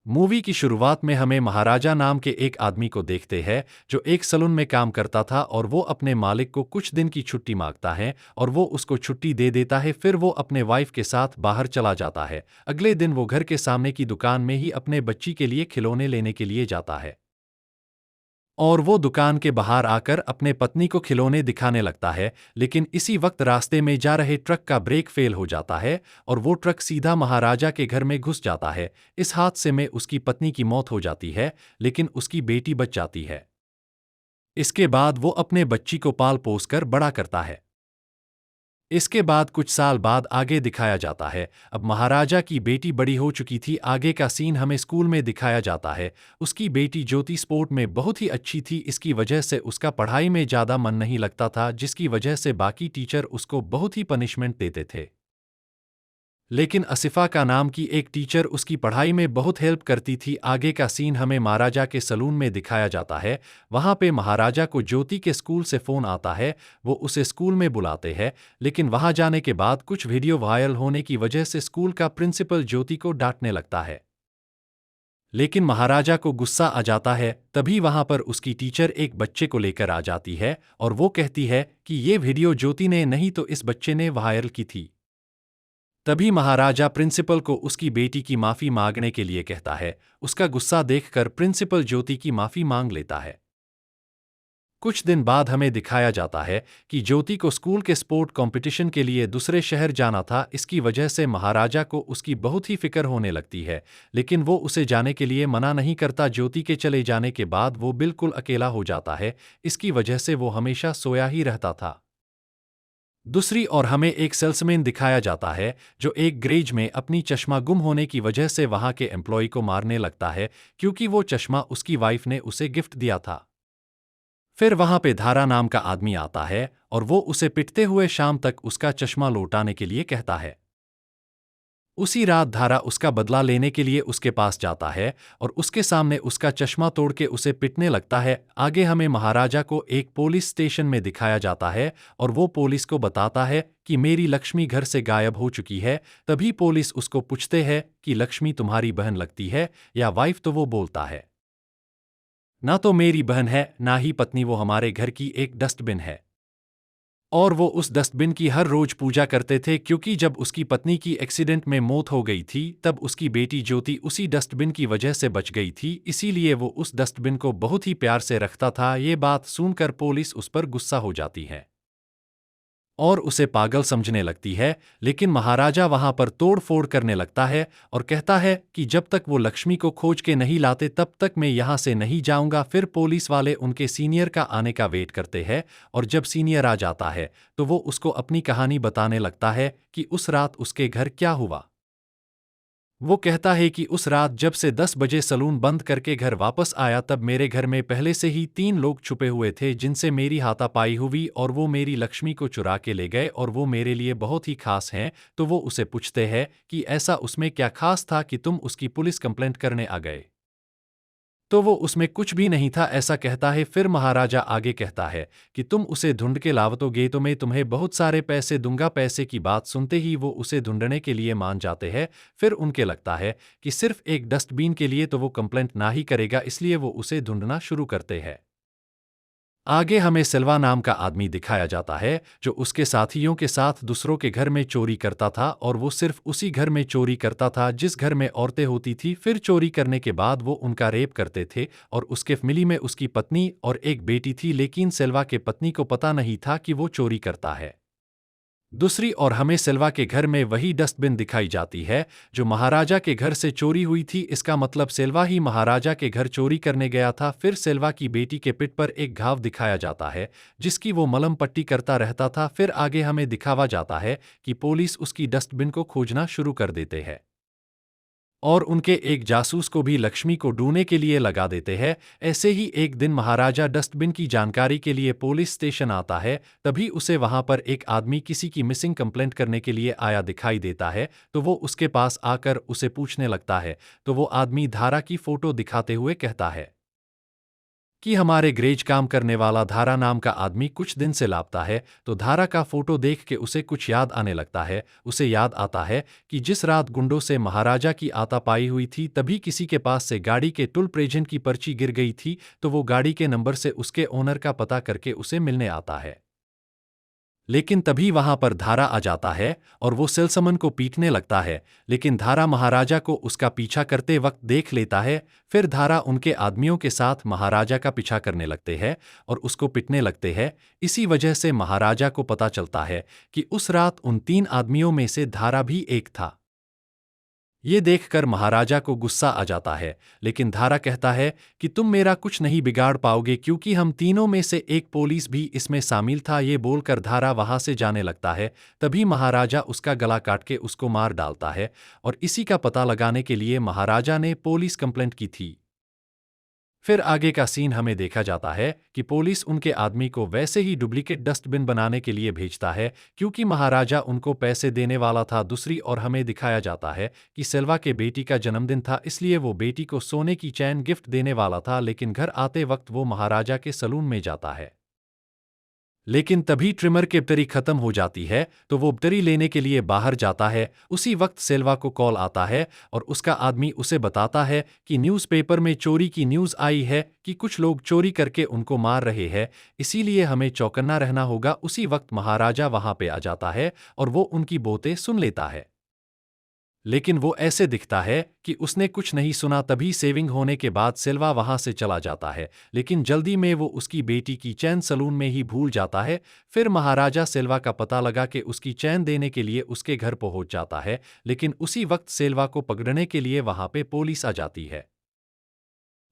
Movie की शुरुआत में हमें महाराजा नाम के एक आदमी को देखते हैं जो एक सलून में काम करता था और वो अपने मालिक को कुछ दिन की छुट्टी मांगता है और वो उसको छुट्टी दे देता है। फिर वो अपने वाइफ के साथ बाहर चला जाता है। अगले दिन वो घर के सामने की दुकान में ही अपने बच्ची के लिए खिलौने लेने के लिए जाता है और वो दुकान के बाहर आकर अपने पत्नी को खिलौने दिखाने लगता है। लेकिन इसी वक्त रास्ते में जा रहे ट्रक का ब्रेक फेल हो जाता है और वो ट्रक सीधा महाराजा के घर में घुस जाता है। इस हादसे में उसकी पत्नी की मौत हो जाती है, लेकिन उसकी बेटी बच जाती है। इसके बाद वो अपने बच्ची को पाल पोस कर बड़ा करता है। इसके बाद कुछ साल बाद आगे दिखाया जाता है। अब महाराजा की बेटी बड़ी हो चुकी थी। आगे का सीन हमें स्कूल में दिखाया जाता है। उसकी बेटी ज्योति स्पोर्ट में बहुत ही अच्छी थी। इसकी वजह से उसका पढ़ाई में ज़्यादा मन नहीं लगता था, जिसकी वजह से बाकी टीचर उसको बहुत ही पनिशमेंट देते थे। लेकिन आसिफा का नाम की एक टीचर उसकी पढ़ाई में बहुत हेल्प करती थी। आगे का सीन हमें महाराजा के सलून में दिखाया जाता है। वहाँ पे महाराजा को ज्योति के स्कूल से फ़ोन आता है। वो उसे स्कूल में बुलाते हैं, लेकिन वहाँ जाने के बाद कुछ वीडियो वायरल होने की वजह से स्कूल का प्रिंसिपल ज्योति को डांटने लगता है। लेकिन महाराजा को गुस्सा आ जाता है। तभी वहाँ पर उसकी टीचर एक बच्चे को लेकर आ जाती है और वो कहती है कि ये वीडियो ज्योति ने नहीं तो इस बच्चे ने वायरल की थी। तभी महाराजा प्रिंसिपल को उसकी बेटी की माफी मांगने के लिए कहता है। उसका गुस्सा देखकर प्रिंसिपल ज्योति की माफी मांग लेता है। कुछ दिन बाद हमें दिखाया जाता है कि ज्योति को स्कूल के स्पोर्ट कंपटीशन के लिए दूसरे शहर जाना था। इसकी वजह से महाराजा को उसकी बहुत ही फिक्र होने लगती है, लेकिन वो उसे जाने के लिए मना नहीं करता। ज्योति के चले जाने के बाद वो बिल्कुल अकेला हो जाता है। इसकी वजह से वो हमेशा सोया ही रहता था। दूसरी ओर हमें एक सेल्समैन दिखाया जाता है जो एक गैरेज में अपनी चश्मा गुम होने की वजह से वहां के एम्प्लॉय को मारने लगता है, क्योंकि वो चश्मा उसकी वाइफ ने उसे गिफ्ट दिया था। फिर वहां पे धारा नाम का आदमी आता है और वो उसे पिटते हुए शाम तक उसका चश्मा लौटाने के लिए कहता है। उसी रात धारा उसका बदला लेने के लिए उसके पास जाता है और उसके सामने उसका चश्मा तोड़ के उसे पिटने लगता है। आगे हमें महाराजा को एक पुलिस स्टेशन में दिखाया जाता है और वो पुलिस को बताता है कि मेरी लक्ष्मी घर से गायब हो चुकी है। तभी पुलिस उसको पूछते हैं कि लक्ष्मी तुम्हारी बहन लगती है या वाइफ, तो वो बोलता है ना तो मेरी बहन है ना ही पत्नी, वो हमारे घर की एक डस्टबिन है। और वो उस डस्टबिन की हर रोज पूजा करते थे, क्योंकि जब उसकी पत्नी की एक्सीडेंट में मौत हो गई थी तब उसकी बेटी ज्योति उसी डस्टबिन की वजह से बच गई थी। इसीलिए वो उस डस्टबिन को बहुत ही प्यार से रखता था। ये बात सुनकर पुलिस उस पर गुस्सा हो जाती है और उसे पागल समझने लगती है। लेकिन महाराजा वहां पर तोड़ फोड़ करने लगता है और कहता है कि जब तक वो लक्ष्मी को खोज के नहीं लाते तब तक मैं यहां से नहीं जाऊंगा। फिर पुलिस वाले उनके सीनियर का आने का वेट करते हैं और जब सीनियर आ जाता है तो वो उसको अपनी कहानी बताने लगता है कि उस रात उसके घर क्या हुआ। वो कहता है कि उस रात जब से 10 बजे सलून बंद करके घर वापस आया तब मेरे घर में पहले से ही 3 लोग छुपे हुए थे जिनसे मेरी हाथापाई हुई और वो मेरी लक्ष्मी को चुरा के ले गए और वो मेरे लिए बहुत ही खास हैं। तो वो उसे पूछते हैं कि ऐसा उसमें क्या खास था कि तुम उसकी पुलिस कंप्लेंट करने आ गए। तो वो उसमें कुछ भी नहीं था ऐसा कहता है। फिर महाराजा आगे कहता है कि तुम उसे ढूंढ के लावतोगे तो मैं तुम्हें बहुत सारे पैसे दूंगा। पैसे की बात सुनते ही वो उसे ढूंढने के लिए मान जाते हैं। फिर उनके लगता है कि सिर्फ एक डस्टबिन के लिए तो वो कंप्लेंट ना ही करेगा, इसलिए वो उसे ढूंढना शुरू करते हैं। आगे हमें सिल्वा नाम का आदमी दिखाया जाता है जो उसके साथियों के साथ दूसरों के घर में चोरी करता था और वो सिर्फ उसी घर में चोरी करता था जिस घर में औरतें होती थी। फिर चोरी करने के बाद वो उनका रेप करते थे और उसके फैमिली में उसकी पत्नी और एक बेटी थी, लेकिन सिल्वा के पत्नी को पता नहीं था कि वो चोरी करता है। दूसरी ओर हमें सिल्वा के घर में वही डस्टबिन दिखाई जाती है जो महाराजा के घर से चोरी हुई थी। इसका मतलब सिल्वा ही महाराजा के घर चोरी करने गया था। फिर सिल्वा की बेटी के पिठ पर एक घाव दिखाया जाता है जिसकी वो मलम पट्टी करता रहता था। फिर आगे हमें दिखावा जाता है कि पुलिस उसकी डस्टबिन को खोजना शुरू कर देते हैं और उनके एक जासूस को भी लक्ष्मी को ढूंढने के लिए लगा देते हैं। ऐसे ही एक दिन महाराजा डस्टबिन की जानकारी के लिए पुलिस स्टेशन आता है। तभी उसे वहां पर एक आदमी किसी की मिसिंग कंप्लेंट करने के लिए आया दिखाई देता है। तो वो उसके पास आकर उसे पूछने लगता है। तो वो आदमी धारा की फोटो दिखाते हुए कहता है कि हमारे ग्रेज काम करने वाला धारा नाम का आदमी कुछ दिन से लापता है, तो धारा का फोटो देख के उसे कुछ याद आने लगता है। उसे याद आता है कि जिस रात गुंडों से महाराजा की आतापाई हुई थी, तभी किसी के पास से गाड़ी के टोल प्रेजेंट की पर्ची गिर गई थी, तो वो गाड़ी के नंबर से उसके ओनर का पता करके उसे मिलने आता है। लेकिन तभी वहां पर धारा आ जाता है और वो सेल्समन को पीटने लगता है, लेकिन धारा महाराजा को उसका पीछा करते वक्त देख लेता है। फिर धारा उनके आदमियों के साथ महाराजा का पीछा करने लगते हैं और उसको पिटने लगते हैं। इसी वजह से महाराजा को पता चलता है कि उस रात उन 3 आदमियों में से धारा भी एक था। ये देखकर महाराजा को गुस्सा आ जाता है, लेकिन धारा कहता है कि तुम मेरा कुछ नहीं बिगाड़ पाओगे, क्योंकि हम तीनों में से एक पुलिस भी इसमें शामिल था। ये बोलकर धारा वहां से जाने लगता है। तभी महाराजा उसका गला काट के उसको मार डालता है और इसी का पता लगाने के लिए महाराजा ने पुलिस कंप्लेंट की थी। फिर आगे का सीन हमें देखा जाता है कि पुलिस उनके आदमी को वैसे ही डुप्लीकेट डस्टबिन बनाने के लिए भेजता है, क्योंकि महाराजा उनको पैसे देने वाला था। दूसरी ओर हमें दिखाया जाता है कि सेल्वा के बेटी का जन्मदिन था, इसलिए वो बेटी को सोने की चैन गिफ्ट देने वाला था, लेकिन घर आते वक्त वो महाराजा के सलून में जाता है। लेकिन तभी ट्रिमर की बैटरी खत्म हो जाती है, तो वो बैटरी लेने के लिए बाहर जाता है। उसी वक्त सेल्वा को कॉल आता है और उसका आदमी उसे बताता है कि न्यूज़पेपर में चोरी की न्यूज़ आई है कि कुछ लोग चोरी करके उनको मार रहे हैं, इसीलिए हमें चौकन्ना रहना होगा। उसी वक्त महाराजा वहां पे आ जाता है और वो उनकी बातें सुन लेता है, लेकिन वो ऐसे दिखता है कि उसने कुछ नहीं सुना। तभी सेविंग होने के बाद सेल्वा वहां से चला जाता है, लेकिन जल्दी में वो उसकी बेटी की चैन सलून में ही भूल जाता है। फिर महाराजा सेल्वा का पता लगा के उसकी चैन देने के लिए उसके घर पहुंच जाता है, लेकिन उसी वक्त सेल्वा को पकड़ने के लिए वहां पे पुलिस आ जाती है।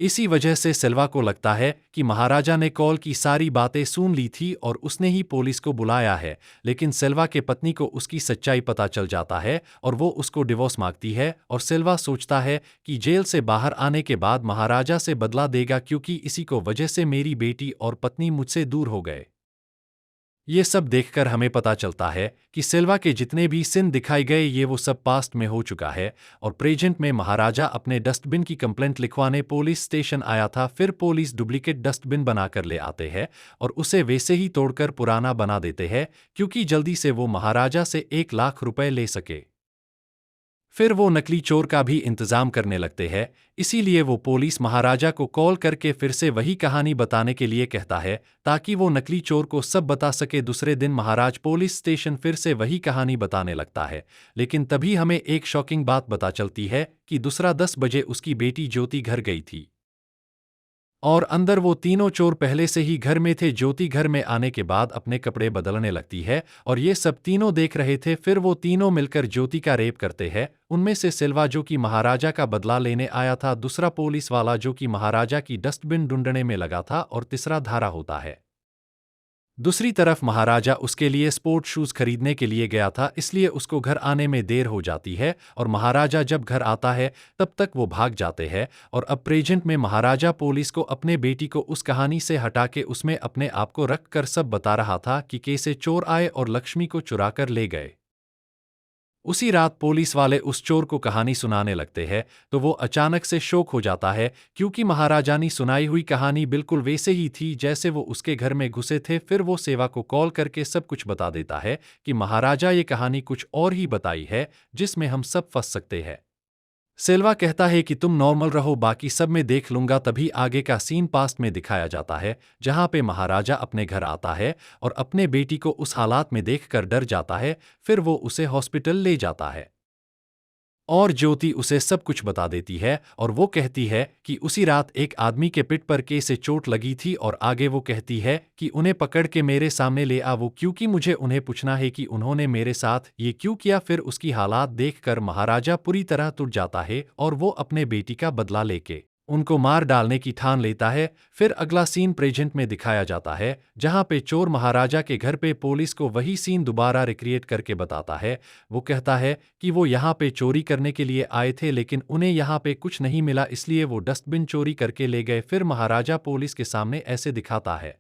इसी वजह से सेल्वा को लगता है कि महाराजा ने कॉल की सारी बातें सुन ली थी और उसने ही पुलिस को बुलाया है। लेकिन सेल्वा के पत्नी को उसकी सच्चाई पता चल जाता है और वो उसको डिवोर्स मांगती है, और सेल्वा सोचता है कि जेल से बाहर आने के बाद महाराजा से बदला देगा, क्योंकि इसी को वजह से मेरी बेटी और पत्नी मुझसे दूर हो गए। ये सब देखकर हमें पता चलता है कि सेल्वा के जितने भी सिन दिखाए गए ये वो सब पास्ट में हो चुका है, और प्रेजेंट में महाराजा अपने डस्टबिन की कंप्लेंट लिखवाने पुलिस स्टेशन आया था। फिर पुलिस डुप्लीकेट डस्टबिन बनाकर ले आते हैं और उसे वैसे ही तोड़कर पुराना बना देते हैं, क्योंकि जल्दी से वो महाराजा से 1 लाख रुपए ले सके। फिर वो नकली चोर का भी इंतजाम करने लगते हैं, इसीलिए वो पुलिस महाराजा को कॉल करके फिर से वही कहानी बताने के लिए कहता है, ताकि वो नकली चोर को सब बता सके। दूसरे दिन महाराज पुलिस स्टेशन फिर से वही कहानी बताने लगता है, लेकिन तभी हमें एक शॉकिंग बात पता चलती है कि दूसरा 10 बजे उसकी बेटी ज्योति घर गई थी और अंदर वो तीनों चोर पहले से ही घर में थे। ज्योति घर में आने के बाद अपने कपड़े बदलने लगती है और ये सब तीनों देख रहे थे। फिर वो तीनों मिलकर ज्योति का रेप करते हैं। उनमें से सेल्वा जो कि महाराजा का बदला लेने आया था, दूसरा पुलिस वाला जो कि महाराजा की डस्टबिन ढूंढने में लगा था, और तीसरा धारा होता है। दूसरी तरफ महाराजा उसके लिए स्पोर्ट शूज खरीदने के लिए गया था, इसलिए उसको घर आने में देर हो जाती है, और महाराजा जब घर आता है तब तक वो भाग जाते हैं। और अब प्रेजेंट में महाराजा पुलिस को अपने बेटी को उस कहानी से हटा के उसमें अपने आप को रख कर सब बता रहा था कि कैसे चोर आए और लक्ष्मी को चुरा कर ले गए। उसी रात पुलिस वाले उस चोर को कहानी सुनाने लगते हैं, तो वो अचानक से शौक हो जाता है, क्योंकि महाराजा ने सुनाई हुई कहानी बिल्कुल वैसे ही थी जैसे वो उसके घर में घुसे थे। फिर वो सेवा को कॉल करके सब कुछ बता देता है कि महाराजा ये कहानी कुछ और ही बताई है, जिसमें हम सब फंस सकते हैं। सेल्वा कहता है कि तुम नॉर्मल रहो, बाकी सब मैं देख लूंगा। तभी आगे का सीन पास्ट में दिखाया जाता है, जहां पे महाराजा अपने घर आता है और अपने बेटी को उस हालात में देखकर डर जाता है। फिर वो उसे हॉस्पिटल ले जाता है और ज्योति उसे सब कुछ बता देती है, और वो कहती है कि उसी रात एक आदमी के पिठ पर कैसे चोट लगी थी। और आगे वो कहती है कि उन्हें पकड़ के मेरे सामने ले आ वो, क्योंकि मुझे उन्हें पूछना है कि उन्होंने मेरे साथ ये क्यों किया। फिर उसकी हालात देखकर महाराजा पूरी तरह टूट जाता है और वो अपने बेटी का बदला लेके उनको मार डालने की ठान लेता है। फिर अगला सीन प्रेजेंट में दिखाया जाता है, जहां पे चोर महाराजा के घर पे पुलिस को वही सीन दोबारा रिक्रिएट करके बताता है। वो कहता है कि वो यहाँ पे चोरी करने के लिए आए थे, लेकिन उन्हें यहाँ पे कुछ नहीं मिला, इसलिए वो डस्टबिन चोरी करके ले गए। फिर महाराजा पुलिस के सामने ऐसे दिखाता है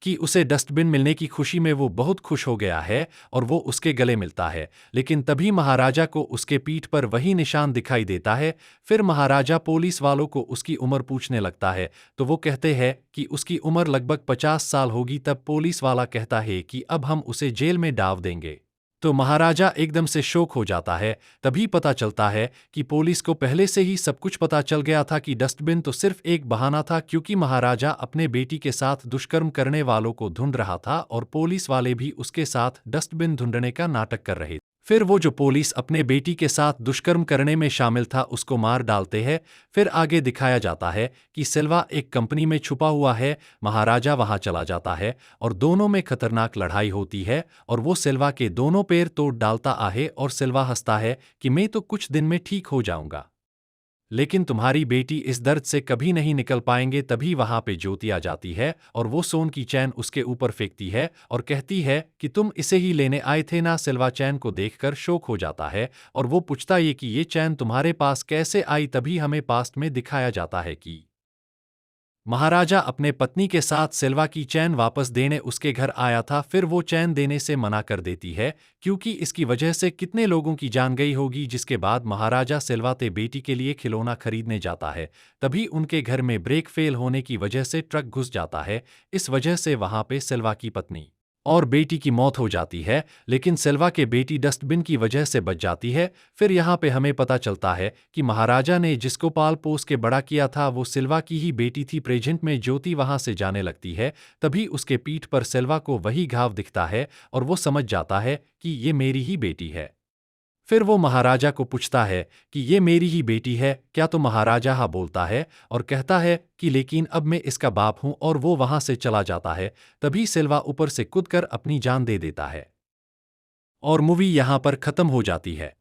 कि उसे डस्टबिन मिलने की खुशी में वो बहुत खुश हो गया है और वो उसके गले मिलता है। लेकिन तभी महाराजा को उसके पीठ पर वही निशान दिखाई देता है। फिर महाराजा पुलिस वालों को उसकी उम्र पूछने लगता है, तो वो कहते हैं कि उसकी उम्र लगभग 50 साल होगी। तब पुलिस वाला कहता है कि अब हम उसे जेल में डाल देंगे। तो महाराजा एकदम से शॉक हो जाता है। तभी पता चलता है कि पुलिस को पहले से ही सब कुछ पता चल गया था कि डस्टबिन तो सिर्फ एक बहाना था, क्योंकि महाराजा अपने बेटी के साथ दुष्कर्म करने वालों को ढूंढ रहा था और पुलिस वाले भी उसके साथ डस्टबिन ढूंढने का नाटक कर रहे थे। फिर वो जो पुलिस अपने बेटी के साथ दुष्कर्म करने में शामिल था उसको मार डालते हैं। फिर आगे दिखाया जाता है कि सिल्वा एक कंपनी में छुपा हुआ है। महाराजा वहां चला जाता है और दोनों में खतरनाक लड़ाई होती है और वो सिल्वा के दोनों पैर तोड़ डालता है और सिल्वा हंसता है कि मैं तो कुछ दिन में ठीक हो जाऊंगा, लेकिन तुम्हारी बेटी इस दर्द से कभी नहीं निकल पाएंगे। तभी वहां पे ज्योति आ जाती है और वो सोन की चैन उसके ऊपर फेंकती है और कहती है कि तुम इसे ही लेने आए थे ना। सिल्वा चैन को देखकर शौक हो जाता है और वो पूछता है कि ये चैन तुम्हारे पास कैसे आई। तभी हमें पास्ट में दिखाया जाता है कि महाराजा अपने पत्नी के साथ सिल्वा की चैन वापस देने उसके घर आया था। फिर वो चैन देने से मना कर देती है, क्योंकि इसकी वजह से कितने लोगों की जान गई होगी। जिसके बाद महाराजा सिल्वा ते बेटी के लिए खिलौना खरीदने जाता है। तभी उनके घर में ब्रेक फेल होने की वजह से ट्रक घुस जाता है। इस वजह से वहां पे सिल्वा की पत्नी और बेटी की मौत हो जाती है, लेकिन सिल्वा के बेटी डस्टबिन की वजह से बच जाती है। फिर यहाँ पे हमें पता चलता है कि महाराजा ने जिसको पाल पोस के बड़ा किया था वो सिल्वा की ही बेटी थी। प्रेजेंट में ज्योति वहां से जाने लगती है। तभी उसके पीठ पर सिल्वा को वही घाव दिखता है और वो समझ जाता है कि ये मेरी ही बेटी है। फिर वो महाराजा को पूछता है कि ये मेरी ही बेटी है क्या? तो महाराजा हाँ बोलता है और कहता है कि लेकिन अब मैं इसका बाप हूं, और वो वहां से चला जाता है। तभी सिल्वा ऊपर से कूदकर अपनी जान दे देता है और मूवी यहां पर खत्म हो जाती है।